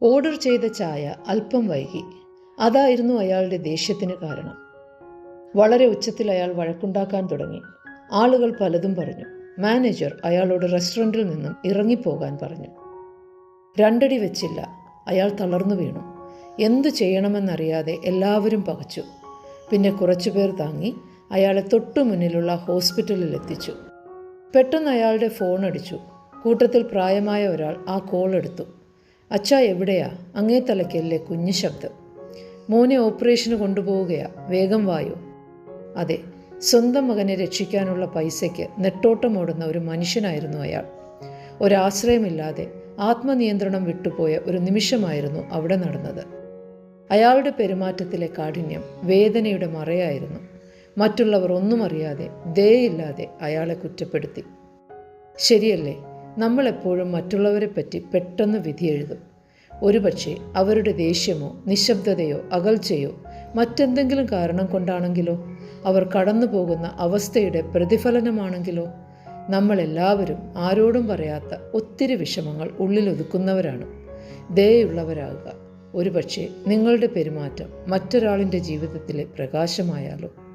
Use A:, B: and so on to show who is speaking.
A: Order ചെയ്ത ചായ അല്പം വൈകി. അതായിരുന്നു അയാളുടെ ദേഷ്യത്തിന് കാരണം. വളരെ ഉച്ചത്തിൽ അയാൾ വഴക്കുണ്ടാക്കാൻ തുടങ്ങി. ആളുകൾ പലതും പറഞ്ഞു. മാനേജർ അയാളോട് റെസ്റ്റോറൻറ്റിൽ നിന്നും ഇറങ്ങിപ്പോകാൻ പറഞ്ഞു. രണ്ടടി വെച്ചില്ല. അയാൾ തളർന്നു വീണു. എന്തു ചെയ്യണമെന്നറിയാതെ എല്ലാവരും പകച്ചു. പിന്നെ കുറച്ചുപേർ താങ്ങി അയാളെ തൊട്ടു മുന്നിലുള്ള ഹോസ്പിറ്റലിൽ എത്തിച്ചു. പെട്ടെന്ന് അയാളുടെ ഫോൺ അടിച്ചു. കൂട്ടത്തിൽ പ്രായമായ ഒരാൾ ആ കോൾ എടുത്തു. അച്ഛാ, എവിടെയാ? അങ്ങേ തലയ്ക്കല്ലേ? കുഞ്ഞു ശബ്ദം. മോനെ ഓപ്പറേഷന് കൊണ്ടുപോവുകയാ, വേഗം വായോ. അതെ, സ്വന്തം മകനെ രക്ഷിക്കാനുള്ള പൈസയ്ക്ക് നെട്ടോട്ടമോടുന്ന ഒരു മനുഷ്യനായിരുന്നു അയാൾ. ഒരാശ്രയമില്ലാതെ ആത്മനിയന്ത്രണം വിട്ടുപോയ ഒരു നിമിഷമായിരുന്നു അവിടെ നടന്നത്. അയാളുടെ പെരുമാറ്റത്തിലെ കാഠിന്യം വേദനയുടെ മറയായിരുന്നു. മറ്റുള്ളവർ ഒന്നും അറിയാതെ, ദയയില്ലാതെ അയാളെ കുറ്റപ്പെടുത്തി. ശരിയല്ലേ, നമ്മളെപ്പോഴും മറ്റുള്ളവരെപ്പറ്റി പെട്ടെന്ന് വിധിയെഴുതും. ഒരുപക്ഷെ അവരുടെ ദേഷ്യമോ നിശബ്ദതയോ അകൽച്ചയോ മറ്റെന്തെങ്കിലും കാരണം കൊണ്ടാണെങ്കിലോ, അവർ കടന്നു പോകുന്ന അവസ്ഥയുടെ പ്രതിഫലനമാണെങ്കിലോ. നമ്മളെല്ലാവരും ആരോടും പറയാത്ത ഒത്തിരി വിഷമങ്ങൾ ഉള്ളിലൊതുക്കുന്നവരാണ്. ദയയുള്ളവരാകുക. ഒരുപക്ഷെ നിങ്ങളുടെ പെരുമാറ്റം മറ്റൊരാളിൻ്റെ ജീവിതത്തിലെ പ്രകാശമായാലോ.